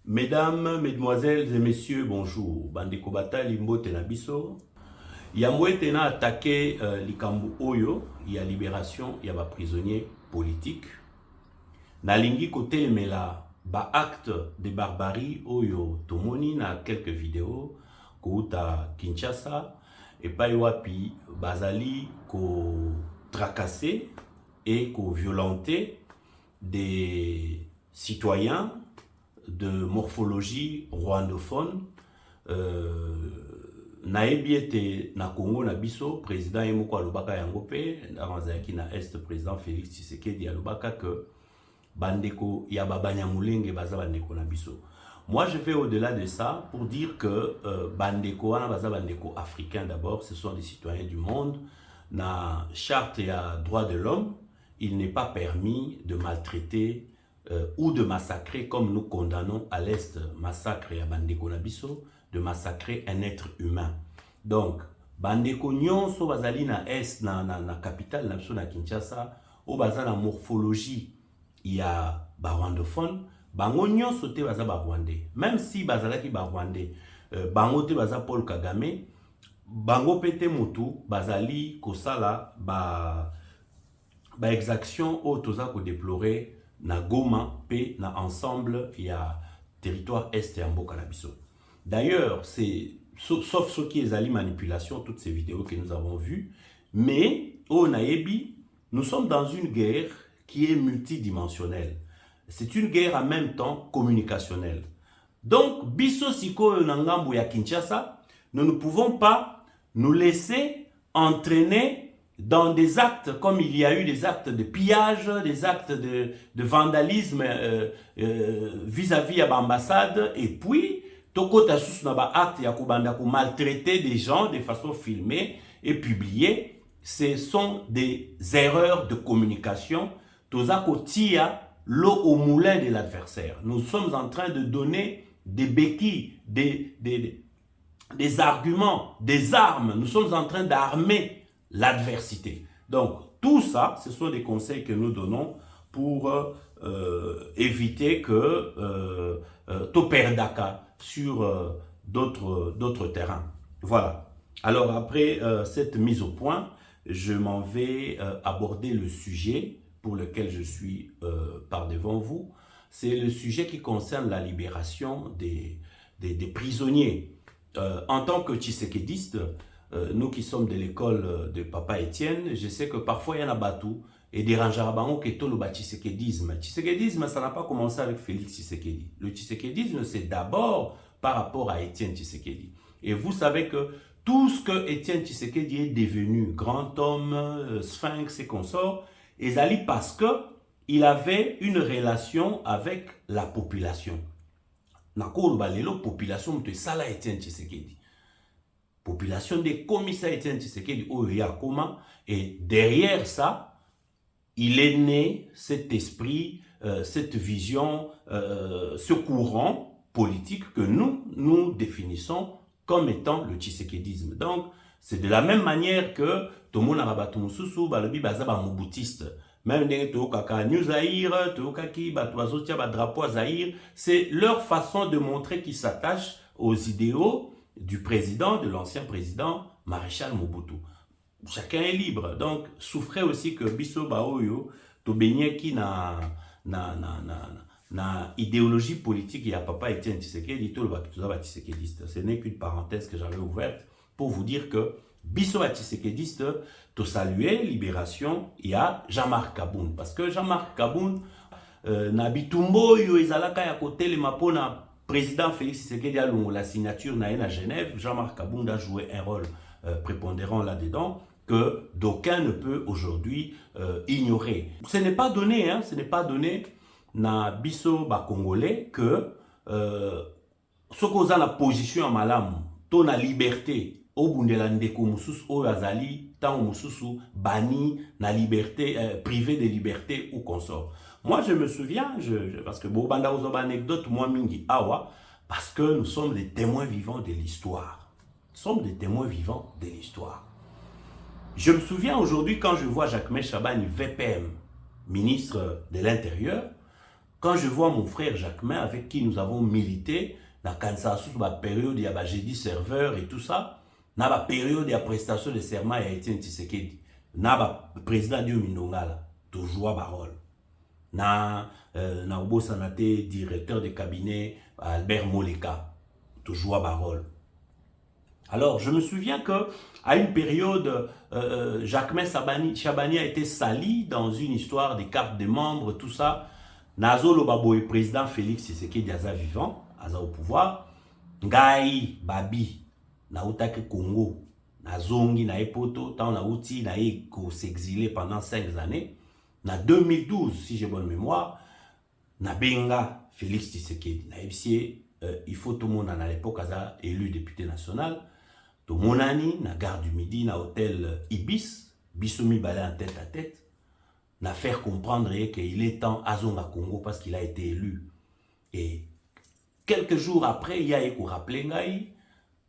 Mesdames, Mesdemoiselles et Messieurs, bonjour. Bandeko Batali Mbote na biso. Yamwete na attaqué Likambu Oyo, il y a libération, il y a ba prisonniers politiques. Nalingi kote mela ba acte de barbarie Oyo Tomoni na quelques vidéos kouta Kinshasa et pa wapi bazali ko tracasser et ko violenter des citoyens de morphologie rwandophone. Nayebi ete na Congo na biso président Emoko alobaka yango pe aranzaki na est président Félix Tshisekedi alobaka que bandeko ya babanyamulenge baza bandeko na biso. Moi je vais au-delà de ça pour dire que bandeko wana baza bandeko africains d'abord, ce sont des citoyens du monde. Na charte ya droits de l'homme, il n'est pas permis de maltraiter ou de massacrer, comme nous condamnons à l'Est, massacre à Bandeko Nabiso, de massacrer un être humain. Donc, Bandeko Nyonso bazali na Est, na capitale, na Kinshasa, au bazali na morphologie, il y a rwandophone, bango nyonso te baza rwandais. Même si bazalaki rwandais, bango te baza Paul Kagame, bango pete mutu bazali kosala ba exaction o toza ko déplorer na Goma pe na ensemble il y a territoire est et Mboka na biso. D'ailleurs, c'est sauf ce qui est ali manipulation, toutes ces vidéos que nous avons vues, mais au Naebi, nous sommes dans une guerre qui est multidimensionnelle. C'est une guerre en même temps communicationnelle. Donc, biso siko nangambu ya Kinshasa, nous ne pouvons pas nous laisser entraîner dans des actes, comme il y a eu des actes de pillage, des actes de vandalisme vis-à-vis à l'ambassade, et puis, toko tasus na ba acte ya kubanda ko maltraiter des gens de façon filmée et publiée, ce sont des erreurs de communication. Toza ko tia l'eau au moulin de l'adversaire. Nous sommes en train de donner des béquilles, des arguments, des armes. Nous sommes en train d'armer l'adversité. Donc, tout ça, ce sont des conseils que nous donnons pour éviter que tout perdaka sur d'autres terrains. Voilà. Alors, après cette mise au point, je m'en vais aborder le sujet pour lequel je suis par devant vous. C'est le sujet qui concerne la libération des prisonniers. En tant que tshisekédiste, nous qui sommes de l'école de Papa Étienne, je sais que parfois il y en a batou et des ranjarabango qui est le tshisekédisme. Tshisekédisme, ça n'a pas commencé avec Félix Tshisekedi. Le tshisekédisme, c'est d'abord par rapport à Étienne Tshisekedi. Et vous savez que tout ce que Étienne Tshisekedi est devenu, grand homme, sphinx et consorts, est allé parce que il avait une relation avec la population. Nakolo balelo population de Sala Étienne Tshisekedi. Population des commissaires Étienne Tshisekedi Oyakoma, et derrière ça, il est né cet esprit, cette vision, ce courant politique que nous définissons comme étant le tshisekédisme. Donc, c'est de la même manière que Tomo Narabatu Mususu, Balobi Bazaba Moubutiste. Même Tookaka New Zahir, Tookaki Batuazotia Badrapo Zahir, c'est leur façon de montrer qu'ils s'attachent aux idéaux du président, de l'ancien président Maréchal Mobutu. Chacun est libre. Donc, souffrez aussi que Biso Baoyo, Tobenyeki na idéologie politique, il y a Papa Étienne Tshisekedi, Tshisekédiste. Ce n'est qu'une parenthèse que j'avais ouverte pour vous dire que Biso Tshisekédiste, to saluer Libération, il y a Jean-Marc Kaboun. Parce que Jean-Marc Kaboun, na bitumbo yo ezalaka ya kote le mapona président Félix Tshisekedi a la signature à Genève, Jean-Marc Kaboun a joué un rôle prépondérant là-dedans que d'aucun ne peut aujourd'hui ignorer. Ce n'est pas donné, hein, ce n'est pas donné na biso ba congolais que ce qu'on a la position à malam, ton la liberté au bundela ndeko mususu o azali tant mususu bani na liberté privée de liberté ou consort. Moi, je me souviens, parce que Bobanda Ozoba anecdote, moi, Mingi Awa, parce que nous sommes des témoins vivants de l'histoire. Nous sommes des témoins vivants de l'histoire. Je me souviens aujourd'hui, quand je vois Jacques Chaban, VPM, ministre de l'Intérieur, quand je vois mon frère Jacquemin, avec qui nous avons milité, dans Kansas, la période, il y a jeudi serveur et tout ça, dans la période, il y a prestation de serment, il y a été un Tshisekedi, dans le président du Mindongala, toujours parole. Na Obo Sanate, directeur de cabinet, Albert Moleka, toujours parole. Alors, je me souviens qu'à une période, Jacquemin Chabani a été sali dans une histoire des cartes des membres, tout ça. Nazo Lobaboy, président Félix Tshisekedi Aza vivant, Aza au pouvoir. Ngai Babi, Nautake Congo, Nazongi na Epoto, tant Nauti na Eko s'exiler pendant 5 années. Na 2012, si j'ai bonne mémoire, na Benga Félix Tshisekedi. Na FCA, il faut tout le monde à l'époque Aza élu député national. Tout mon ani, na gare du Midi, na hôtel Ibis, Bissoumi balé en tête à tête. Na faire comprendre qu'il est temps à Zonga Congo parce qu'il a été élu. Et quelques jours après, il y a eu rappelé Ngaï,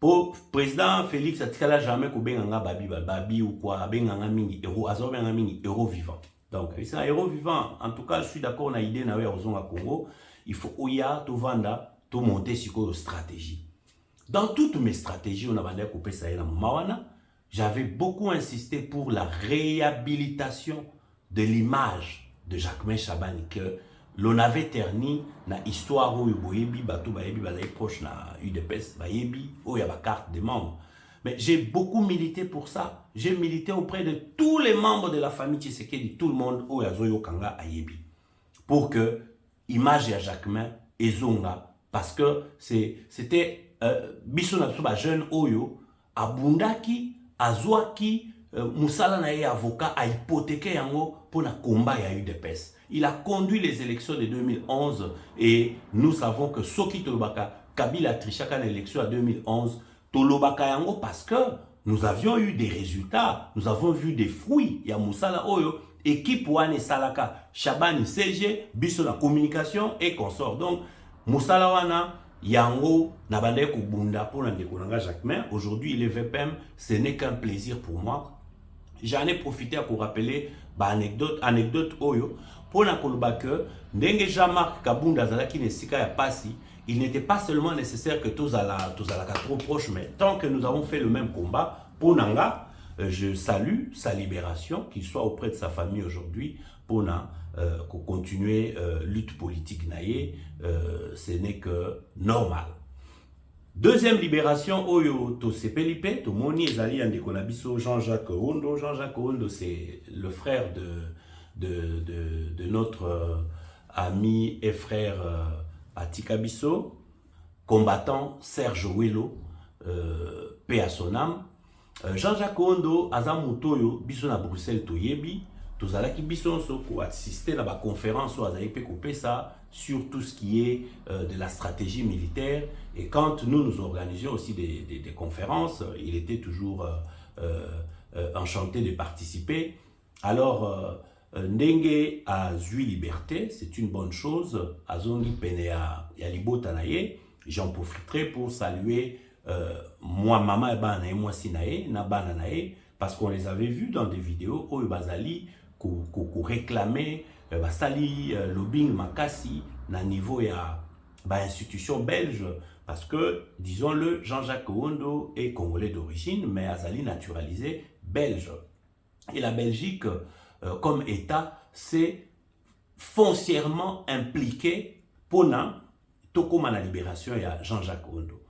pour président Félix Atikala jamais qu'on benga babi ou quoi, benga mingi héros, azo benga mingi héros vivant. Donc c'est un héros vivant. En tout cas, je suis d'accord na idée na we Zonga Congo, il faut oya to vanda, to monter sur une stratégie. Dans toutes mes stratégies, on a bandé couper ça na mawana, j'avais beaucoup insisté pour la réhabilitation de l'image de Jacquemin Chabani que l'on avait terni na histoire où Boyebi Batou Bayebi Bazaï proche na UDPS Bayebi où il y a ma carte des membres. Mais j'ai beaucoup milité pour ça. J'ai milité auprès de tous les membres de la famille Tshisekedi, tout le monde où Yazoyo Kanga Ayebi pour que image ya Jacquemin et Zonga parce que c'était biso na biso ba jeune oyo abundaki azwaki Moussala na ye avocat a hypothéqué yango pour na combat ya UDPS. Il a conduit les élections de 2011 et nous savons que Soki Tolobaka, Kabila trichaka na l'élection à 2011, Tolobaka yango parce que nous avions eu des résultats, nous avons vu des fruits. Ya Moussala Oyo, équipe Wane Salaka, Chabani CG, biso na communication et consort. Donc, Moussala Wana, Yango, Nabande Kubunda pour l'Andekonanga Jacquemin. Aujourd'hui, il est VPM, ce n'est qu'un plaisir pour moi. J'en ai profité pour rappeler anecdote Oyo pour la que Ndenge Jean-Marc Kabunda Zalaki Nesika ya Passi, il n'était pas seulement nécessaire que tous à la trop proche, mais tant que nous avons fait le même combat, pour Nanga, je salue sa libération, qu'il soit auprès de sa famille aujourd'hui, pour continuer lutte politique naïe, ce n'est que normal. Deuxième libération, Oyo to Sepelipe, to Moni Ezali Andekonabiso, Jean-Jacques Hondo. Jean-Jacques Hondo, c'est le frère de notre ami et frère Atika Bisso, combattant Serge Ouelo, paix à son âme. Jean-Jacques Hondo, Azamutoyo, Bisso na Bruxelles Toyebi, Tozalaki Bisso pour assister à la conférence où Azaïpe coupé ça sur tout ce qui est de la stratégie militaire. Et quand nous organisions aussi des conférences, il était toujours enchanté de participer. Alors, Ndenge a Zui Liberté, c'est une bonne chose. Azongi Penea Yalibotanaye, j'en profiterai pour saluer moi, maman et Banae, moi Sinae, Nabananae, parce qu'on les avait vus dans des vidéos où Bazali réclamait Basali lobbying Makassi na niveau ya institution belge parce que disons-le Jean-Jacques Hondo est congolais d'origine mais Azali naturalisé belge et la Belgique comme État s'est foncièrement impliqué pour la libération ya Jean-Jacques Hondo.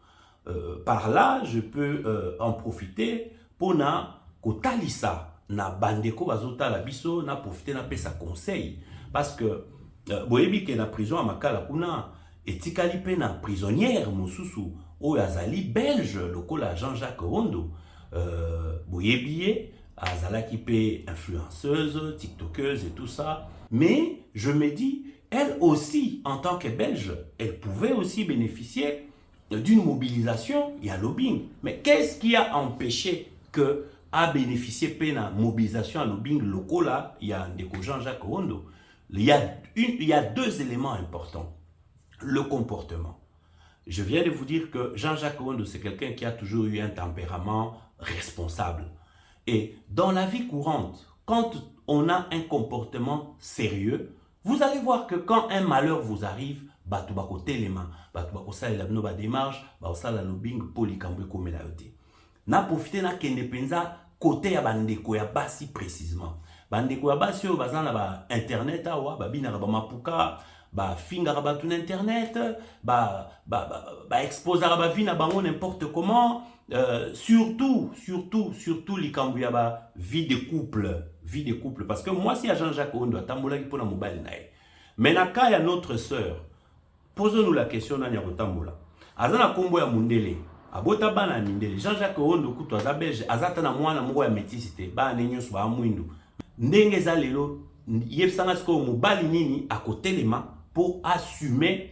Par là je peux en profiter pour na kotalisa na bandeko bazota la biso na profiter na pesa conseil parce que boyebi ke na prison à Makala kuna etikali pe na prisonnière mosusu oyo azali belge lokola Jean-Jacques Hondo boyebi azalaki pe influenceuse, tiktokeuse et tout ça mais je me dis elle aussi en tant que belge elle pouvait aussi bénéficier d'une mobilisation et un lobbying mais qu'est-ce qui a empêché que a bénéficié de la mobilisation à lobbying local là, il y a Jean-Jacques Hondo. Il y a deux éléments importants. Le comportement. Je viens de vous dire que Jean-Jacques Hondo, c'est quelqu'un qui a toujours eu un tempérament responsable. Et dans la vie courante, quand on a un comportement sérieux, Vous allez voir que quand un malheur vous arrive, bato bako telema, bato bako salela bino ba démarche, ba osala lobbying pour likambo komela yote. Na profiter na kende penza côté ya bandeko ya basi précisément. Bandeko ya basi yo bazana ba internet awa, ba bina ba mapuka, ba finga ba tout internet, ba exposer ba vie na bango n'importe comment. Surtout likambo ya ba vie de couple, parce que moi si à Jean-Jacques Ondo atambola ki pona mobali nae, mais na ka ya notre sœur, posons-nous la question na nya kotambola azana kombo ya mundele abota bana mindele Jean-Jacques Ondo kuto aza belge azata na mwana moko ya métisité bana nyonso ba mwindu ndenge za lelo yebsanga siko mobali nini akotelema pour assumer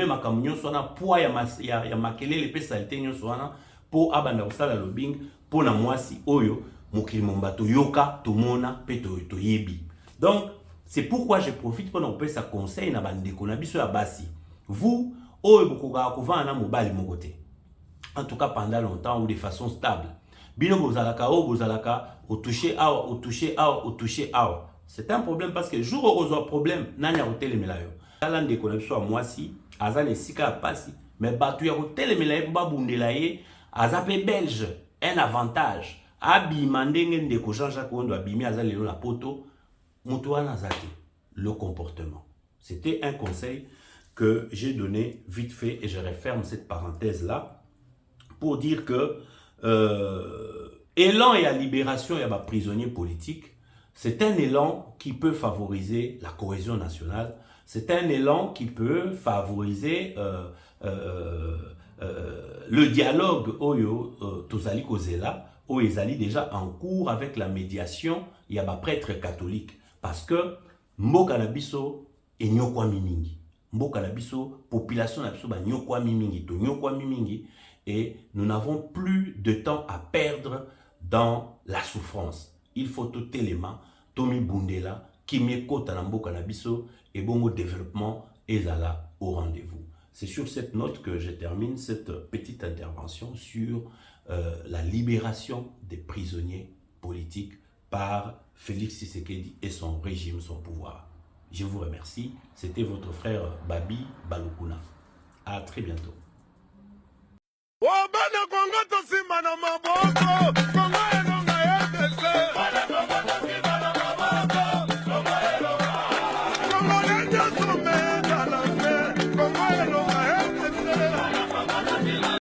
makambo nyonso wana poids ya makelele pe salité nyonso wana pour abanda kosala lobbying pour na mwasi oyo mokili mombato yoka tomona pe to yebi. Donc c'est pourquoi je profite pour nous passer sa conseil na bandeko na biso ya basi. Vous oyo bokoka kovana na mobali mokote. En tout cas pendant longtemps ou de façon stable. Bino bozalaka o bozalaka au toucher awa. C'est un problème parce que jour où on problème nanya kotelemela yo. Tala ndeko na biso ya mwasi azana esika ya pasi mais batu ya kotelemela ye ba bundela ye azape belge un avantage. Abima ndenge ndeko Jean-Jacques Ondo abimi azalelo na poto mutuana zate le comportement. C'était un conseil que j'ai donné vite fait et je referme cette parenthèse là pour dire que élan et la libération et à prisonniers politiques, c'est un élan qui peut favoriser la cohésion nationale, c'est un élan qui peut favoriser le dialogue oyo tozali kozela ou ezali déjà en cours avec la médiation il y a prêtre catholique parce que mboka na biso enyokwa mingi, mboka na biso population na biso ba nyokwa mingi to nyokwa mingi et nous n'avons plus de temps à perdre dans la souffrance. Il faut tout élément tomi bundela kimie kota na mboka na biso et bongo développement ezala au rendez-vous. C'est sur cette note que je termine cette petite intervention sur la libération des prisonniers politiques par Félix Tshisekedi et son régime, son pouvoir. Je vous remercie. C'était votre frère Babi Balokuna. À très bientôt.